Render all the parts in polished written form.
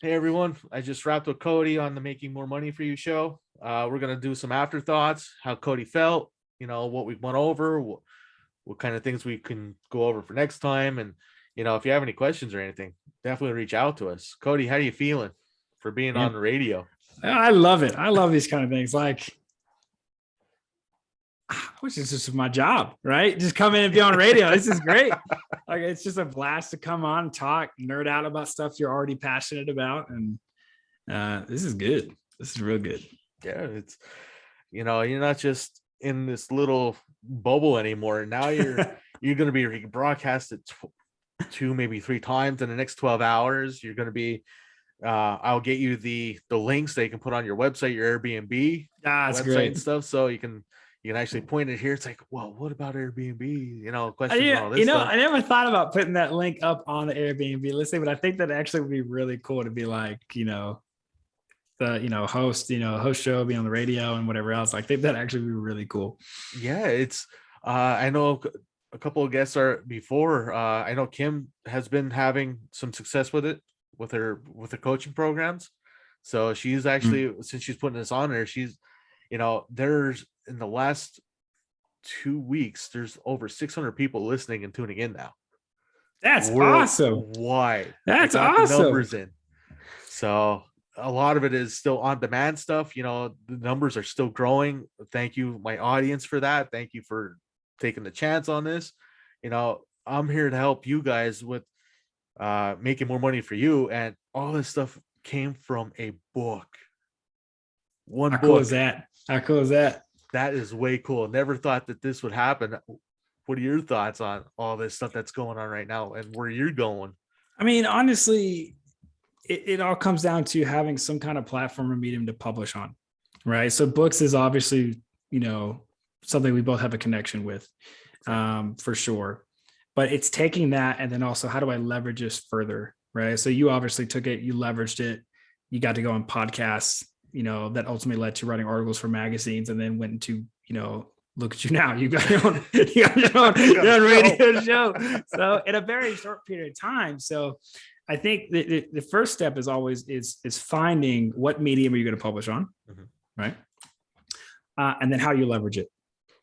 Hey everyone, I just wrapped with Cody on the Making More Money for You show. We're gonna do some afterthoughts, how Cody felt, what we went over, what kind of things we can go over for next time. And if you have any questions or anything, definitely reach out to us. Cody, how are you feeling for being Yeah, on the radio? I love it. I love these kind of things. Like, which is just my job, right? Just come in and be on radio. This is great. Like, it's just a blast to come on, talk, nerd out about stuff you're already passionate about, and this is good. This is real good. Yeah, it's you're not just in this little bubble anymore. Now you're gonna be broadcasted two, maybe three times in the next 12 hours. You're gonna be I'll get you the links that you can put on your website, your Airbnb That's website great. and stuff, so you can actually point it here. It's like, well, what about Airbnb? Questions and I, all this stuff. I never thought about putting that link up on the Airbnb listing, but I think that actually would be really cool to be like, the host show, be on the radio and whatever else. I think that actually would be really cool. Yeah, it's I know a couple of guests are before. I know Kim has been having some success with it with her coaching programs. So she's actually since she's putting this on there, she's there's in the last 2 weeks, there's over 600 people listening and tuning in now. That's awesome. Why? That's awesome. Numbers in. So a lot of it is still on demand stuff. The numbers are still growing. Thank you, my audience, for that. Thank you for taking the chance on this. I'm here to help you guys with making more money for you. And all this stuff came from a book. How cool is that? How cool is that? That is way cool. Never thought that this would happen. What are your thoughts on all this stuff that's going on right now and where you're going? I mean, honestly, it all comes down to having some kind of platform or medium to publish on, right? So books is obviously, something we both have a connection with, for sure. But it's taking that and then also how do I leverage this further, right? So you obviously took it, you leveraged it, you got to go on podcasts, that ultimately led to writing articles for magazines and then went into, look at you now. You got your own, your own radio show. So in a very short period of time. So I think the first step is always is finding what medium are you going to publish on, right? And then how you leverage it,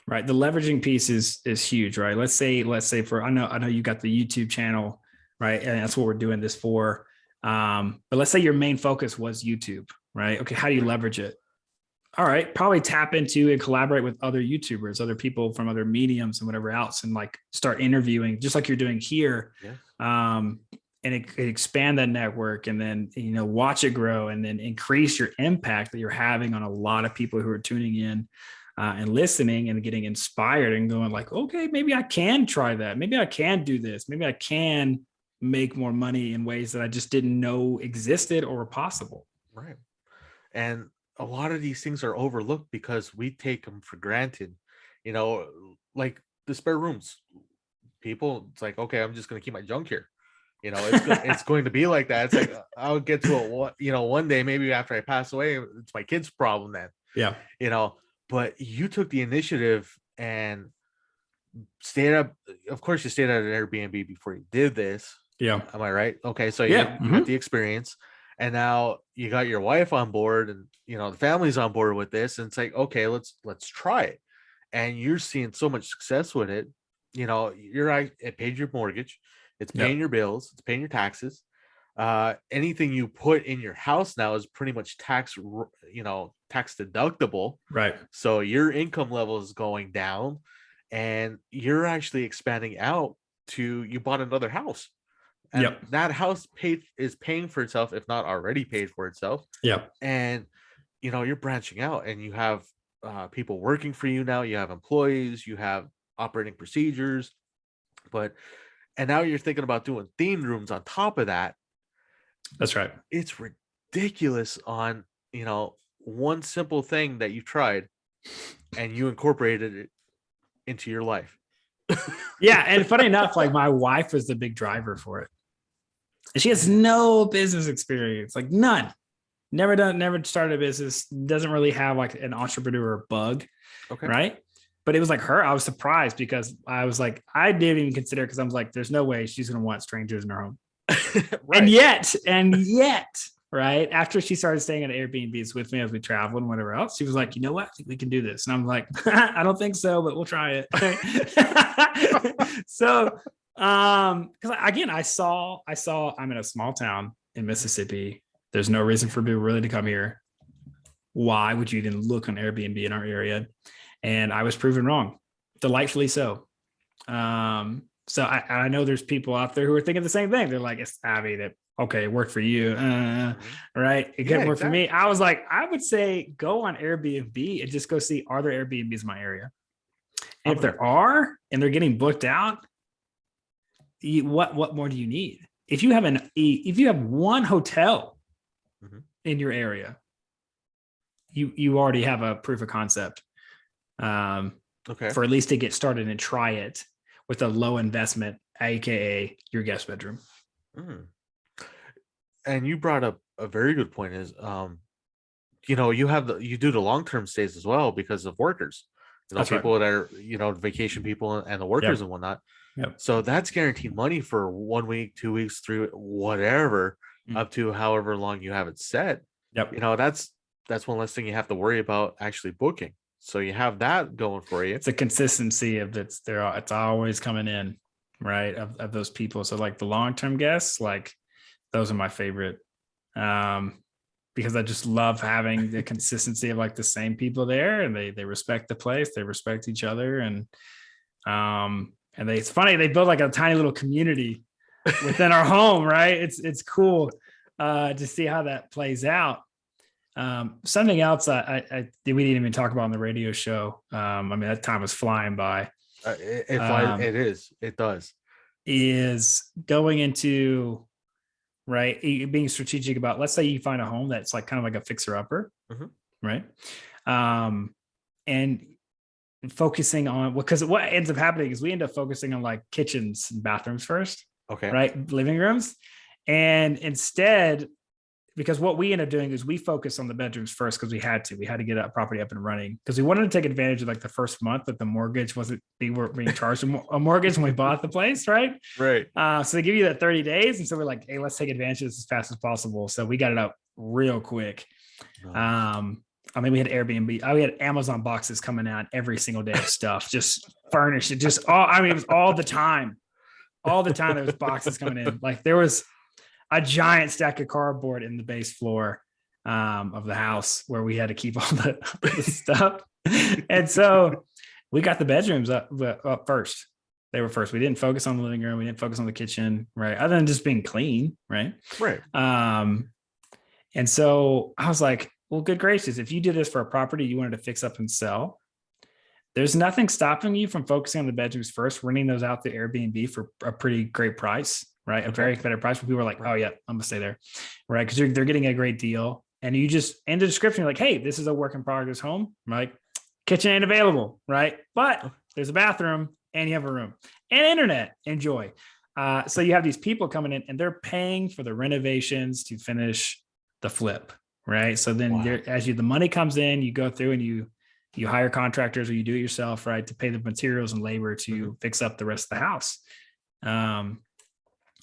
right? The leveraging piece is huge, right? Let's say I know you got the YouTube channel, right? And that's what we're doing this for. But let's say your main focus was YouTube, right? Okay, how do you leverage it? All right, probably tap into and collaborate with other YouTubers, other people from other mediums and whatever else, and like start interviewing just like you're doing here. Yeah. And expand that network and then, watch it grow and then increase your impact that you're having on a lot of people who are tuning in and listening and getting inspired and going like, okay, maybe I can try that. Maybe I can do this. Maybe I can make more money in ways that I just didn't know existed or were possible. Right. And a lot of these things are overlooked because we take them for granted, like the spare rooms. People, it's like, okay, I'm just going to keep my junk here. It's going to be like that. It's like I'll get to it, one day, maybe after I pass away, it's my kid's problem then. Yeah. But you took the initiative and stayed up. Of course, you stayed at an Airbnb before you did this. Yeah. Am I right? Okay. So yeah, you got the experience and now you got your wife on board and, the family's on board with this. And it's like, okay, let's try it. And you're seeing so much success with it. It paid your mortgage. It's paying your bills. It's paying your taxes. Anything you put in your house now is pretty much tax deductible. Right. So your income level is going down and you're actually expanding out to, you bought another house. And that house is paying for itself, if not already paid for itself. Yeah. And, you're branching out and you have people working for you now. You have employees, you have operating procedures, and now you're thinking about doing themed rooms on top of that. That's right. It's ridiculous on, one simple thing that you tried and you incorporated it into your life. Yeah. And funny enough, like my wife was the big driver for it. And she has no business experience, like none. Never started a business, doesn't really have like an entrepreneur bug. Okay. Right. But it was like her, I was surprised because I was like, I didn't even consider it because I was like, there's no way she's going to want strangers in her home. Right. And yet right? After she started staying at Airbnbs with me as we traveled and whatever else, she was like, you know what? I think we can do this. And I'm like, I don't think so, but we'll try it. So, because again, I saw I'm in a small town in Mississippi. There's no reason for people really to come here. Why would you even look on Airbnb in our area? And I was proven wrong, delightfully so. So I know there's people out there who are thinking the same thing. They're like, it's Abby that, okay, it worked for you. Right. It couldn't work for me. I was like, I would say go on Airbnb and just go see, are there Airbnbs in my area? And if there are, and they're getting booked out, what more do you need? If you have one hotel in your area, you already have a proof of concept. For at least to get started and try it with a low investment, aka your guest bedroom. And you brought up a very good point is you do the long-term stays as well because of workers, That's people right. that are vacation people and the workers and whatnot. So that's guaranteed money for 1 week, 2 weeks, 3, whatever, up to however long you have it set. That's one less thing you have to worry about actually booking. So you have that going for you. It's a consistency of it's always coming in, right? Of those people. So like the long-term guests, like those are my favorite. Because I just love having the consistency of like the same people there, and they respect the place, they respect each other, and it's funny, they build like a tiny little community within our home, right? It's cool to see how that plays out. Something else we didn't even talk about on the radio show. I mean, that time was flying by. It does. Is going into, right, being strategic about, let's say you find a home that's like kind of like a fixer upper, right? And focusing on, because what ends up happening is we end up focusing on like kitchens and bathrooms first, right? Living rooms. And instead, because what we end up doing is we focus on the bedrooms first because we had to get that property up and running, because we wanted to take advantage of like the first month that the mortgage we weren't being charged a mortgage when we bought the place, right? So they give you that 30 days, and so we're like, hey, let's take advantage of this as fast as possible. So we got it up real quick. I mean, we had Airbnb, we had Amazon boxes coming out every single day of stuff, just furnished. It just all, I mean, it was all the time there was boxes coming in. Like there was a giant stack of cardboard in the base floor of the house where we had to keep all the stuff. And so we got the bedrooms up first. They were first. We didn't focus on the living room. We didn't focus on the kitchen, right? Other than just being clean, right? And so I was like, well, good gracious, if you did this for a property you wanted to fix up and sell, there's nothing stopping you from focusing on the bedrooms first, renting those out to Airbnb for a pretty great price, right? A very better price where people are like, oh yeah, I'm gonna stay there, right? Because they're getting a great deal. And you just, in the description, you're like, hey, this is a work in progress home, right? Kitchen ain't available, right? But there's a bathroom and you have a room and internet. Enjoy. So you have these people coming in and they're paying for the renovations to finish the flip, right? So then the money comes in, you go through and you hire contractors or you do it yourself, right, to pay the materials and labor to fix up the rest of the house. And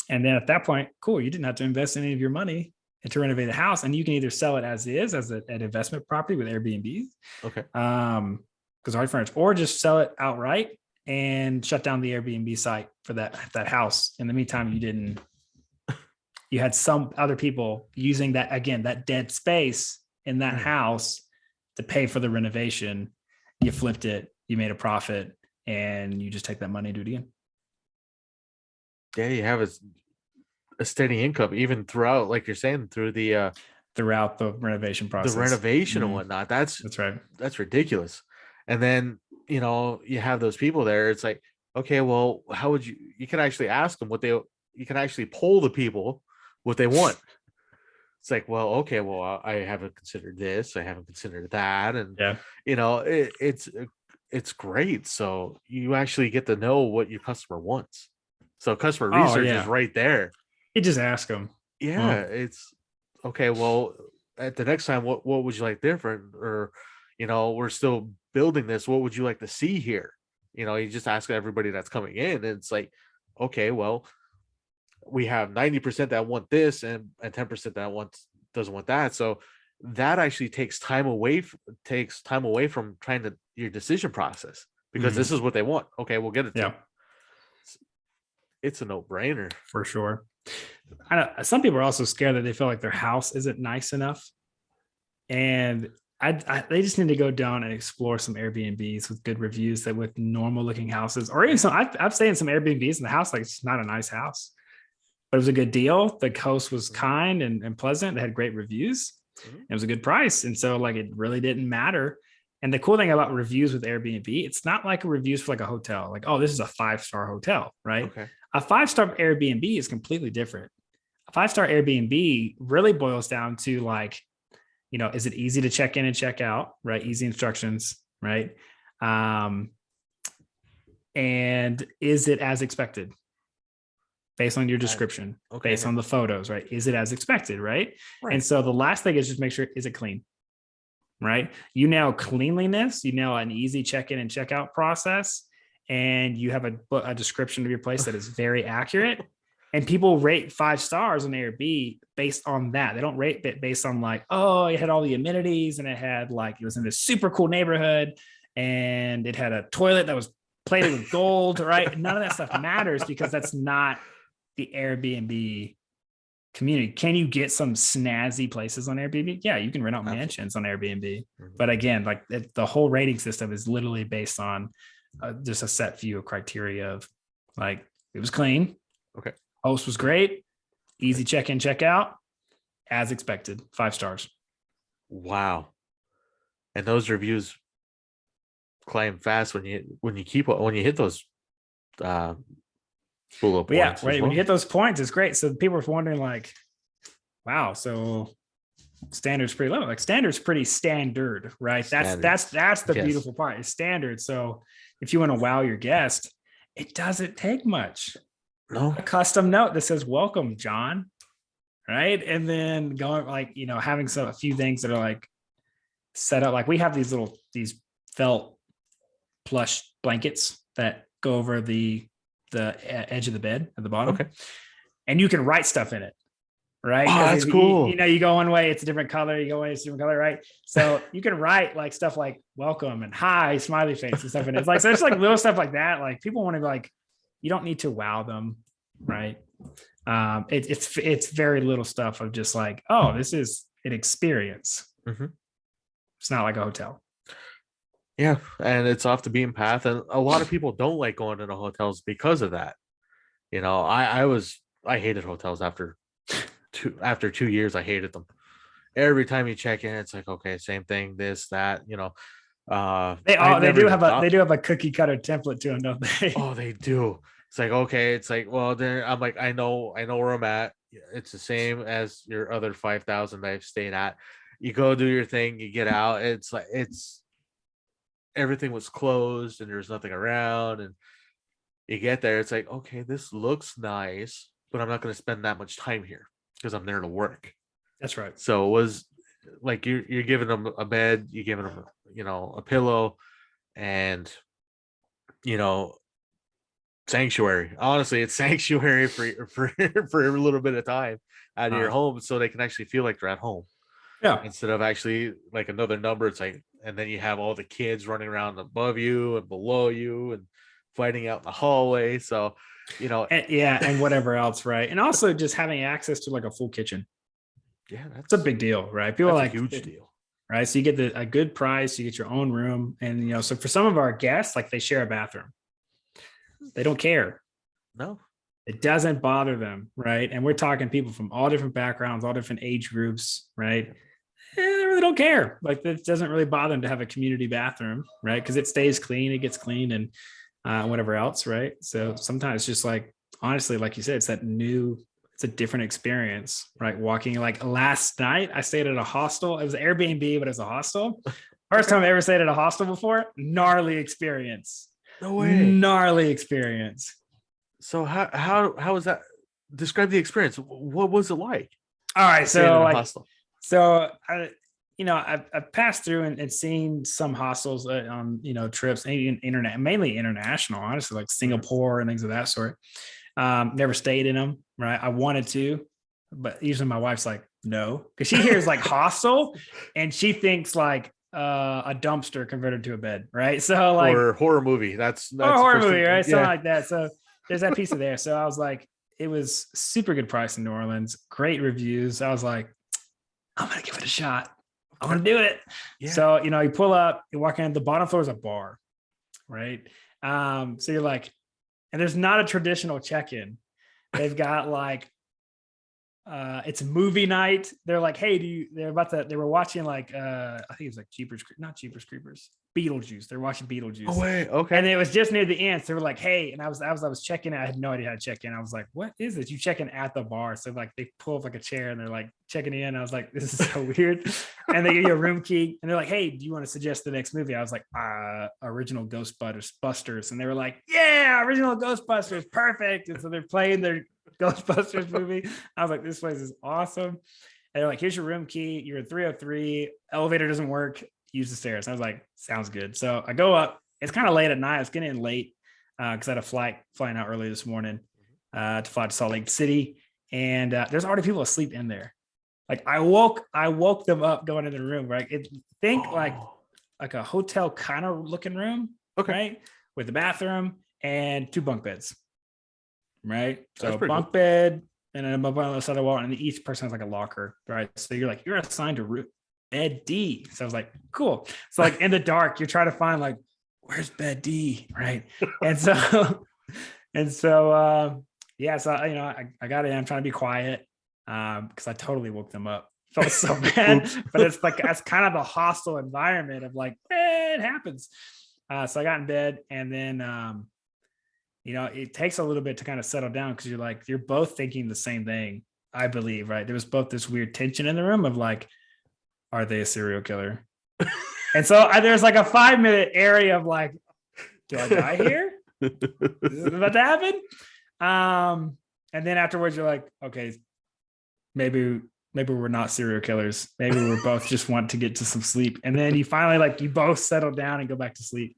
then at that point, cool, you didn't have to invest any of your money to renovate the house, and you can either sell it as is, as an investment property with Airbnb, because already furnished, or just sell it outright and shut down the Airbnb site for that house. In the meantime, you had some other people using that, again, that dead space in that house to pay for the renovation. You flipped it, you made a profit, and you just take that money and do it again. Yeah, you have a steady income even throughout, like you're saying, throughout the renovation process, the renovation and whatnot. That's right. That's ridiculous. And then, you have those people there. It's like, okay, well, how would you can actually ask them you can actually poll the people what they want. It's like, well, okay, well, I haven't considered this, I haven't considered that. And it's great. So you actually get to know what your customer wants. So customer research is right there. You just ask them. Yeah, it's okay. Well, at the next time, what would you like different? Or, we're still building this. What would you like to see here? You just ask everybody that's coming in, and it's like, okay, well, we have 90% that want this and 10% that want doesn't want that. So that actually takes time away from trying to your decision process, because this is what they want. Okay, we'll get it to Yeah, them. It's a no-brainer. for sure. I know some people are also scared that they feel like their house isn't nice enough, and they just need to go down and explore some Airbnbs with good reviews, that with normal looking houses, or even some. I've stayed in some Airbnbs and the house, like, it's not a nice house, but it was a good deal. The host was kind and pleasant. They had great reviews. It was a good price, and so like it really didn't matter. And the cool thing about reviews with Airbnb, it's not like reviews for like a hotel. Like, oh, this is a 5-star hotel, right? Okay. A 5-star Airbnb is completely different. A 5-star Airbnb really boils down to like, is it easy to check in and check out, right? Easy instructions, right? And is it as expected based on your description, based on the photos, right? Is it as expected, right? And so the last thing is just make sure, is it clean, right? You nail cleanliness, you nail an easy check-in and check-out process, and you have a description of your place that is very accurate. And people rate 5 stars on Airbnb based on that. They don't rate it based on like, oh, it had all the amenities, and it was in this super cool neighborhood, and it had a toilet that was plated with gold, right? None of that stuff matters, because that's not the Airbnb community. Can you get some snazzy places on Airbnb? Yeah, you can rent out mansions on Airbnb. But again, like the whole rating system is literally based on just a set few of criteria of like, it was clean. Okay. Host was great. Easy check-in, check-out, as expected. 5 stars. Wow. And those reviews climb fast when you hit those bullet points. Yeah, right. When you hit those points, it's great. So people are wondering like, wow, so standard's pretty low. Like standard's pretty standard, right? That's the beautiful part. It's standard. So if you want to wow your guest, it doesn't take much. No. A custom note that says "Welcome, John," right? And then going like, having a few things that are like set up. Like we have these felt plush blankets that go over the edge of the bed at the bottom. Okay. And you can write stuff in it, right? Oh, that's cool. You go one way, it's a different color. You go away, it's a different color, right? So you can write like stuff like "welcome" and "hi," smiley face and stuff in it. It's like, so it's like little stuff like that. Like people want to be like, you don't need to wow them, right? It's very little stuff of just like, oh, this is an experience. It's not like a hotel. Yeah, and it's off the beaten path, and a lot of people don't like going into hotels because of that. I hated hotels after 2 years. I hated them. Every time you check in, it's like, okay, same thing, this, that, They do have a cookie cutter template to them, don't they? Oh, they do. It's like, okay, it's like, well, then I'm like, I know where I'm at. It's the same as your other 5,000 I've stayed at. You go do your thing, you get out. It's like everything was closed and there's nothing around, and you get there, it's like, okay, this looks nice, but I'm not going to spend that much time here because I'm there to work. That's right. So it was like you're giving them a bed, you're giving them a pillow, and sanctuary. Honestly, it's sanctuary for a little bit of time out of your home, so they can actually feel like they're at home. Yeah. Instead of actually like another number, it's like, and then you have all the kids running around above you and below you and fighting out in the hallway. So, and whatever else, right? And also just having access to like a full kitchen. Yeah, that's a big deal, right? People are like, a huge deal, right? So you get a good price, you get your own room, and so for some of our guests, like they share a bathroom. They don't care. No. It doesn't bother them, right? And we're talking people from all different backgrounds, all different age groups, right? They really don't care. Like it doesn't really bother them to have a community bathroom, right? Because it stays clean, it gets clean, and whatever else, right? So sometimes just like, honestly, like you said, it's a different experience, right? Walking, like last night, I stayed at a hostel. It was Airbnb, but it's a hostel. First time I ever stayed at a hostel before. Gnarly experience. No way. Gnarly experience. So how was that? Describe the experience. What was it like? All right, so I've passed through and seen some hostels on trips, mainly international, honestly, like Singapore and things of that sort. Never stayed in them, right? I wanted to, but usually my wife's like, No, because she hears like hostel, and she thinks like a dumpster converted to a bed, right? So like, or horror movie. That's or a the horror first movie, thing. right? Something Yeah. like that. So there's that piece of there. So I was like, it was super good price in New Orleans, great reviews. I was like, I'm gonna give it a shot. I'm gonna do it. Yeah. So you pull up, you walk in. The bottom floor is a bar, right? So you're like, and there's not a traditional check-in. They've got like it's movie night. They're like, hey, they were watching like I think it was like not Jeepers Creepers, Beetlejuice. They're watching Beetlejuice. Oh wait, And okay. it was just near the end. So they were like, hey, and I was checking. I had no idea how to check in. I was like, what is this? You check in at the bar. So like they pull up like a chair and they're like checking in. I was like, this is so weird. And they give you a room key and they're like, hey, do you want to suggest the next movie? I was like, original Ghostbusters. And they were like, yeah, original Ghostbusters, perfect. And so they're playing their Ghostbusters movie. I was like, this place is awesome. And they're like, here's your room key. You're in 303. Elevator doesn't work. Use the stairs. I was like, sounds good. So I go up. It's kind of late at night. I was getting in late because I had a flying out early this morning to fly to Salt Lake City. And there's already people asleep in there. Like I woke them up going in the room, right? Like a hotel kind of looking room, Okay. right? With the bathroom and 2 bunk beds, right? That's So pretty bunk bed and then above on the side of the wall, and each person has like a locker, right? So you're assigned to bed D. So I was like, cool. So like in the dark, you're trying to find like, where's bed D, right? And so yeah, so I got in. I'm trying to be quiet because I totally woke them up. Felt so bad, but it's like that's kind of the hostile environment of like, it happens. So I got in bed, and then it takes a little bit to kind of settle down because you're both thinking the same thing, I believe, right? There was both this weird tension in the room of like, are they a serial killer? And so there's like a 5-minute area of like, do I die here? Is it about to happen? And then afterwards you're like, okay, maybe we're not serial killers. Maybe we're both just want to get to some sleep. And then you finally like you both settle down and go back to sleep.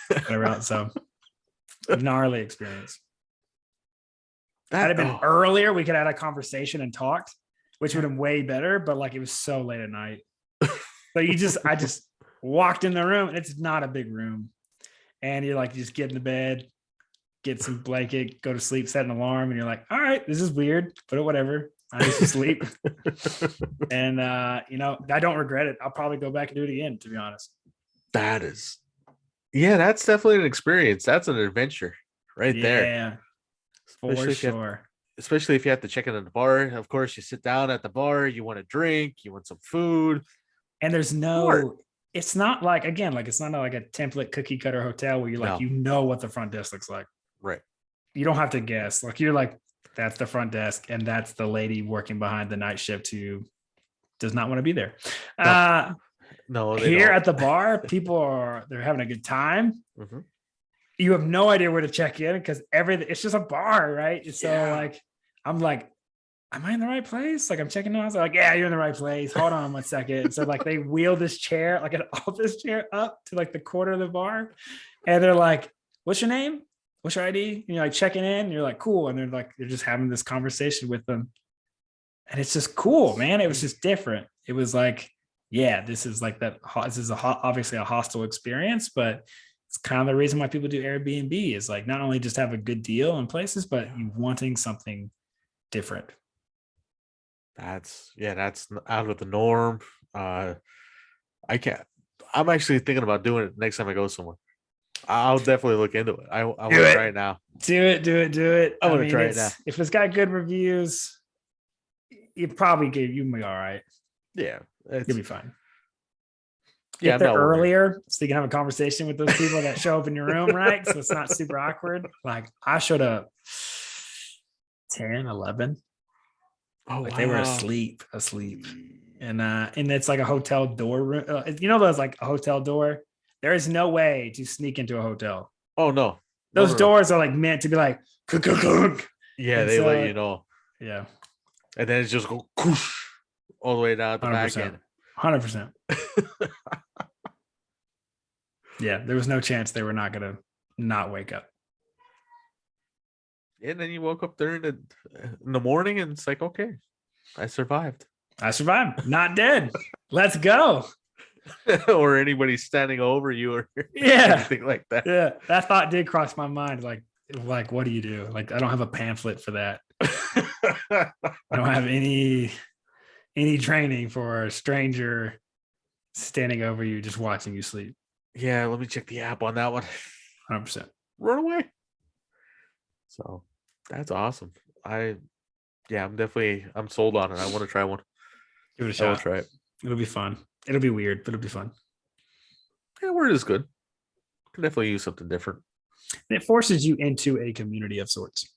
Whatever else. So gnarly experience. Had it been earlier, we could have had a conversation and talked, which would have been way better. But like it was so late at night. So I just walked in the room, and it's not a big room. And you're like, you just get in the bed, get some blanket, go to sleep, set an alarm, and you're like, all right, this is weird, but whatever. I need to sleep. And I don't regret it. I'll probably go back and do it again, to be honest. That's definitely an experience. That's an adventure right there. Yeah, for sure. Especially if you have to check in at the bar. Of course, you sit down at the bar, you want a drink, you want some food. And there's it's not like, again, like it's not like a template cookie cutter hotel where you're like, what the front desk looks like. Right. You don't have to guess. Like you're like, that's the front desk, and that's the lady working behind the night shift who does not want to be there. No, here at the bar, they're having a good time. Mm-hmm. You have no idea where to check in because it's just a bar, right? So like, I'm like, am I in the right place? Like I'm checking in. I was like, yeah, you're in the right place. Hold on 1 second. So like they wheel this chair, like an office chair, up to like the corner of the bar, and they're like, what's your name? What's your ID? And you're like checking in, and you're like, cool. And they're just having this conversation with them. And it's just cool, man. It was just different. It was like, yeah, this is like that. This is obviously a hostile experience, but it's kind of the reason why people do Airbnb is like not only just have a good deal in places, but you wanting something different. That's out of the norm. I'm actually thinking about doing it next time I go somewhere. I'll definitely look into it. I want to try it now. Do it. I want to try it now. If it's got good reviews, you may be all right. Yeah, you'll be fine. Get there earlier so you can have a conversation with those people that show up in your room, right? So it's not super awkward. Like I showed up 10, 11. Oh, wow. They were asleep. And it's like a hotel door. There's like a hotel door. There is no way to sneak into a hotel. Oh no. Those doors are like meant to be like, yeah, they let you know. Yeah. And then it's just go all the way down the back end. 100%. Yeah, there was no chance they were not gonna not wake up. And then you woke up there in the morning, and it's like, okay, I survived. I survived, not dead. Let's go. Or anybody standing over you or Yeah. anything like that. Yeah. That thought did cross my mind. Like, what do you do? Like, I don't have a pamphlet for that. I don't have any training for a stranger standing over you, just watching you sleep. Yeah, let me check the app on that one. 100%. Run away. So that's awesome. I'm sold on it. I want to try one. Give it a shot. I will try it. It'll be fun. It'll be weird, but it'll be fun. Yeah, word is good. Can definitely use something different. And it forces you into a community of sorts.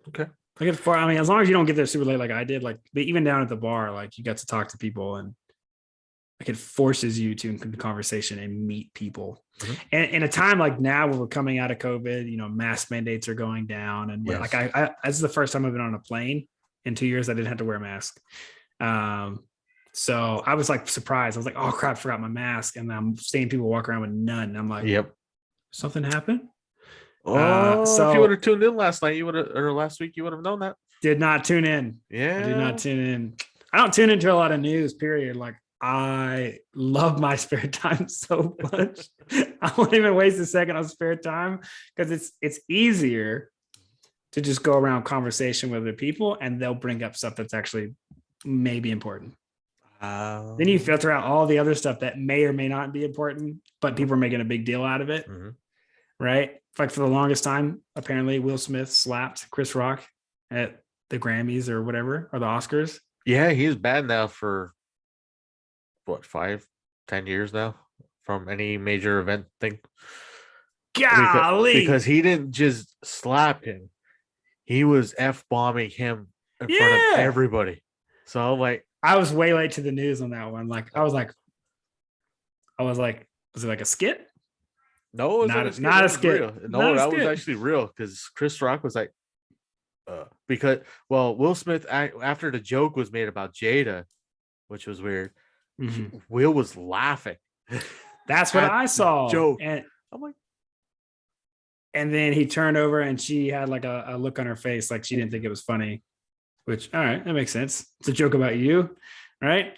Okay. As long as you don't get there super late like I did, but even down at the bar, like you got to talk to people and it forces you to into conversation and meet people. Mm-hmm. And in a time like now where we're coming out of COVID, mask mandates are going down. And yes. This is the first time I've been on a plane in 2 years. I didn't have to wear a mask. So I was like surprised. I was like, oh crap, I forgot my mask. And I'm seeing people walk around with none. And I'm like, yep. Something happened. So if you would have tuned in last night, or last week, you would have known that. Did not tune in. Yeah. I did not tune in. I don't tune into a lot of news, period. Like I love my spare time so much. I won't even waste a second on spare time because it's easier to just go around conversation with other people and they'll bring up stuff that's actually maybe important. Then you filter out all the other stuff that may or may not be important, but people are making a big deal out of it. Mm-hmm. Right? Like for the longest time, apparently Will Smith slapped Chris Rock at the Grammys or whatever, or the Oscars. Yeah, he's banned now for what, 5-10 years now from any major event thing. Golly. Because he didn't just slap him. He was F-bombing him in front of everybody. So like I was way late to the news on that one. I was like, was it like a skit? No, it was not a skit. Real. No, that was actually real because Chris Rock was like, Will Smith, after the joke was made about Jada, which was weird, mm-hmm. Will was laughing. That's what I saw. Joke. And I'm like, and then he turned over and she had like a look on her face like she didn't think it was funny, which, all right, that makes sense. It's a joke about you, right?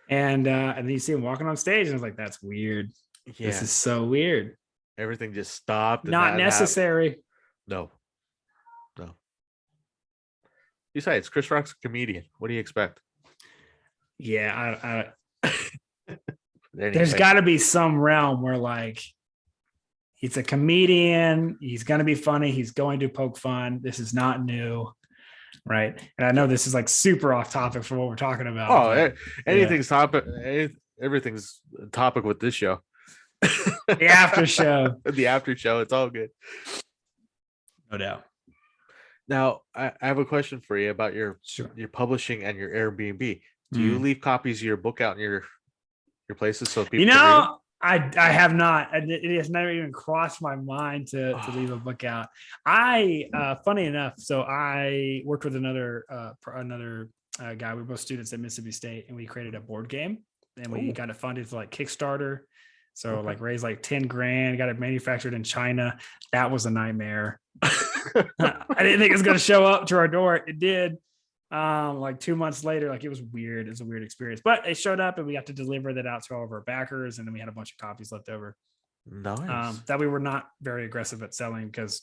And then you see him walking on stage and I was like, that's weird. Yeah. This is so weird. Everything just stopped. Not necessary. No. Besides, Chris Rock's a comedian. What do you expect? Yeah, there's got to be some realm where like he's a comedian. He's going to be funny. He's going to poke fun. This is not new. Right. And I know this is like super off topic for what we're talking about. Oh, anything's topic. Everything's a topic with this show. The after show. The after show. It's all good. No doubt. Now, I have a question for you about your publishing and your Airbnb. Do you leave copies of your book out in your places so people can read them? I have not. It has never even crossed my mind to leave a book out. Funny enough, so I worked with another guy. We were both students at Mississippi State, and we created a board game, and we got it funded for like Kickstarter. So like raised like 10 grand, got it manufactured in China. That was a nightmare. I didn't think it was going to show up to our door. It did. Like 2 months later, like it was weird. It was a weird experience, but it showed up and we got to deliver that out to all of our backers. And then we had a bunch of copies left over. Nice. That we were not very aggressive at selling because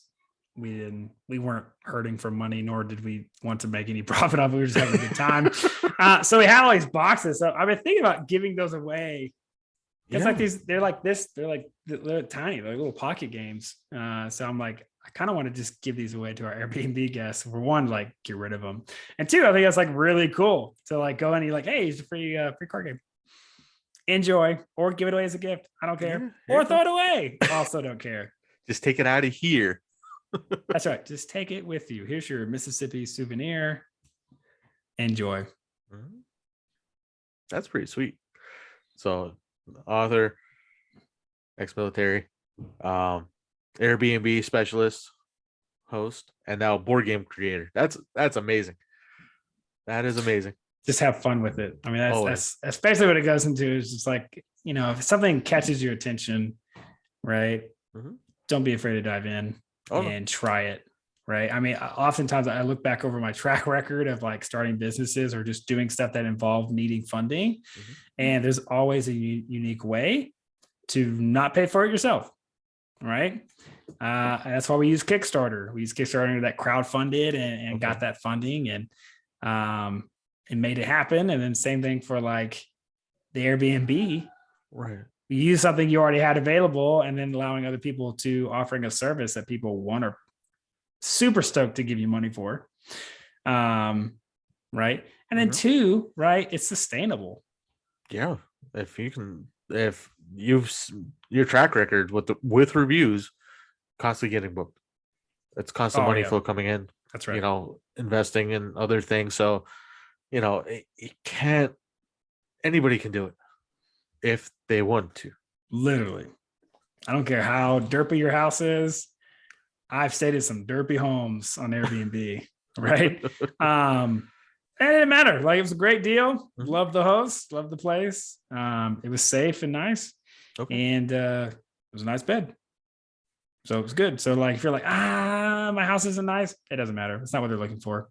we weren't hurting for money, nor did we want to make any profit off it. We were just having a good time. So we had all these boxes. So I've been thinking about giving those away. It's like they're tiny, they're little pocket games. So I'm like, I kind of want to just give these away to our Airbnb guests. For one, like get rid of them, and two, I think that's like really cool to like go and you're like, hey, it's a free card game. Enjoy, or give it away as a gift. I don't care, or throw it away. Also, don't care. Just take it out of here. That's right. Just take it with you. Here's your Mississippi souvenir. Enjoy. That's pretty sweet. So, author, ex-military, Airbnb specialist, host, and now board game creator. That's amazing. That is amazing. Just have fun with it. I mean, that's especially what it goes into is just like, if something catches your attention, right? Mm-hmm. Don't be afraid to dive in and try it. right? I mean, oftentimes I look back over my track record of like starting businesses or just doing stuff that involved needing funding. Mhm. And there's always a unique way to not pay for it yourself, right? That's why we use Kickstarter. We use Kickstarter that crowdfunded and Okay. got that funding and made it happen. And then same thing for like the Airbnb. Right. You use something you already had available and then allowing other people to offering a service that people want or super stoked to give you money for. Right. And then Mhm. two, right, it's sustainable. Yeah. If your track record with reviews, constantly getting booked. It's constant Oh money yeah, flow coming in, that's right. investing in other things. So, it can't, anybody can do it if they want to. Literally. I don't care how derpy your house is. I've stayed in some derpy homes on Airbnb, right? And it didn't matter. Like it was a great deal. Mhm. Loved the host, loved the place. It was safe and nice. Okay. And it was a nice bed. So it was good. So like if you're like, my house isn't nice, it doesn't matter. It's not what they're looking for.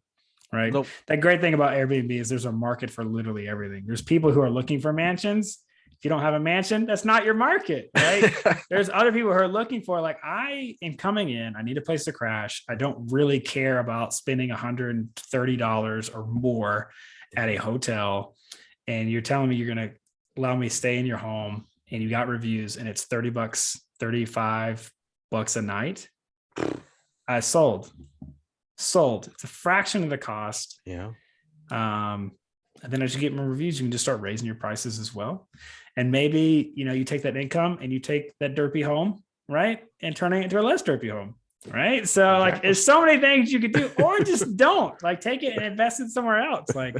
Right. Nope. That great thing about Airbnb is there's a market for literally everything. There's people who are looking for mansions. If you don't have a mansion, that's not your market, right? There's other people who are looking for like, I am coming in, I need a place to crash. I don't really care about spending $130 or more at a hotel. And you're telling me you're going to allow me to stay in your home and you got reviews and it's $30, $35 a night. I sold. It's a fraction of the cost. Yeah. And then as you get more reviews, you can just start raising your prices as well. And maybe, you take that income and you take that derpy home, right? And turning it into a less derpy home, right? So like there's so many things you could do, or just don't like take it and invest it somewhere else. Like,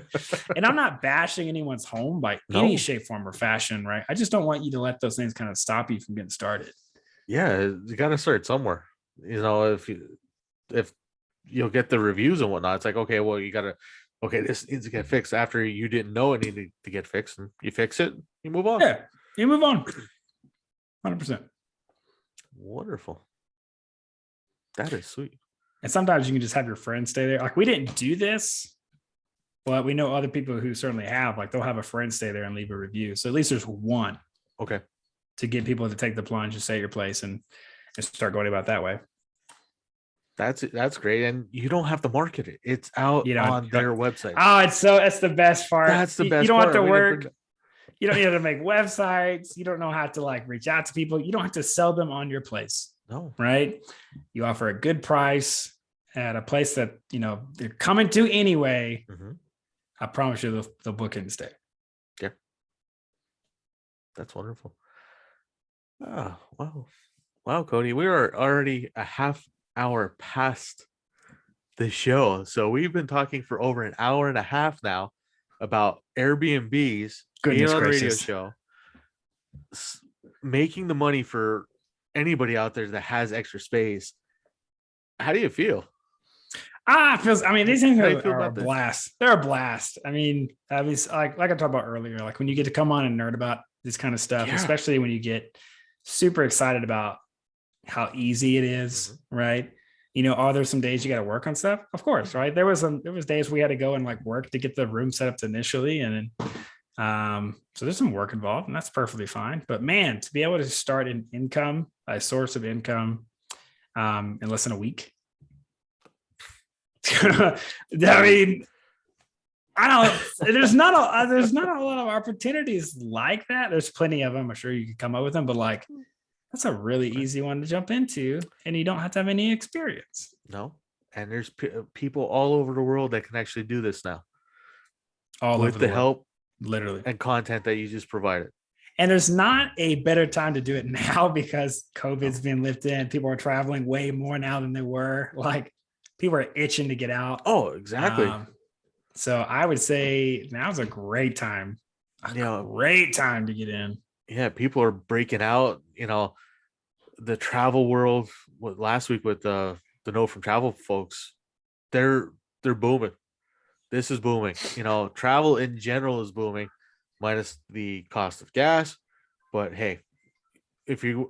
and I'm not bashing anyone's home by any shape, form, or fashion, right? I just don't want you to let those things kind of stop you from getting started. Yeah, you got to start somewhere. If you'll get the reviews and whatnot, it's like, okay, well, this needs to get fixed after you didn't know it needed to get fixed, and you fix it, you move on. Yeah, you move on. 100%. Wonderful. That is sweet. And sometimes you can just have your friends stay there. Like we didn't do this, but we know other people who certainly have. Like they'll have a friend stay there and leave a review. So at least there's one. Okay. To get people to take the plunge and stay at your place and start going about that way. That's great, and you don't have to market it. It's out on their website. Oh, it's the best part. That's the best. You don't have to work. You don't need to make websites. You don't know how to like reach out to people. You don't have to sell them on your place. No. Right. You offer a good price at a place that they're coming to anyway. Mm-hmm. I promise you they'll book it and stay. Yeah. That's wonderful. Oh, wow, Cody. We are already a half hour past the show. So we've been talking for over an hour and a half now about Airbnbs, being on the radio show, making the money for anybody out there that has extra space. How do you feel? These things are a blast. They're a blast. I mean, like I talked about earlier, like when you get to come on and nerd about this kind of stuff, especially when you get super excited about how easy it is, right? Are there some days you got to work on stuff? Of course, right? There was days we had to go and like work to get the room set up initially, and then so there's some work involved, and that's perfectly fine. But man, to be able to start a source of income in less than a week. I mean, there's not a lot of opportunities like that. There's plenty of them. I'm sure you could come up with them, but like that's a really easy one to jump into, and you don't have to have any experience. No, and there's people all over the world that can actually do this now, with the help, literally, and content that you just provided. And there's not a better time to do it now because COVID's been lifted and people are traveling way more now than they were. Like people are itching to get out. Oh, exactly. So I would say now's a great time. Great time to get in. Yeah, people are breaking out. The travel world. Last week with the Note from Travel folks, they're booming. This is booming. Travel in general is booming, minus the cost of gas. But hey, if you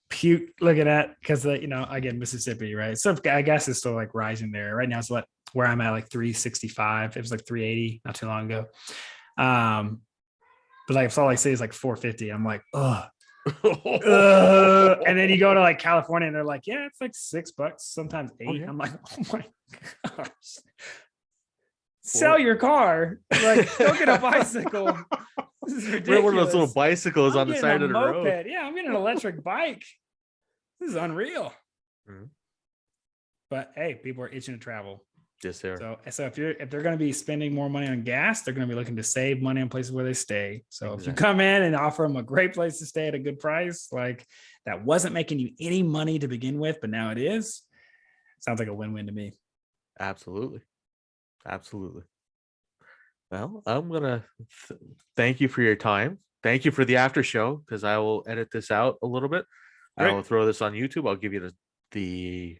puke looking at, because again, Mississippi, right? So I guess it's still like rising there. Right now it's like where I'm at, like 365. It was like 380 not too long ago. But like Salt Lake City is like 450. I'm like, oh. And then you go to like California and they're like, yeah, it's like $6, sometimes $8. yeah. I'm like, oh my gosh. Sell your car. Like, go get a bicycle. This is ridiculous. One of those little bicycles I'm on the getting side a of the moped. road. Yeah, I'm getting an electric bike. This is unreal. But hey, people are itching to travel. Yes, sir. So if they're going to be spending more money on gas, they're going to be looking to save money on places where they stay. So if you come in and offer them a great place to stay at a good price, like that wasn't making you any money to begin with, but now it is, sounds like a win-win to me. Absolutely. Well, I'm gonna thank you for your time. Thank you for the after show, because I will edit this out a little bit. Great. I will throw this on YouTube. I'll give you the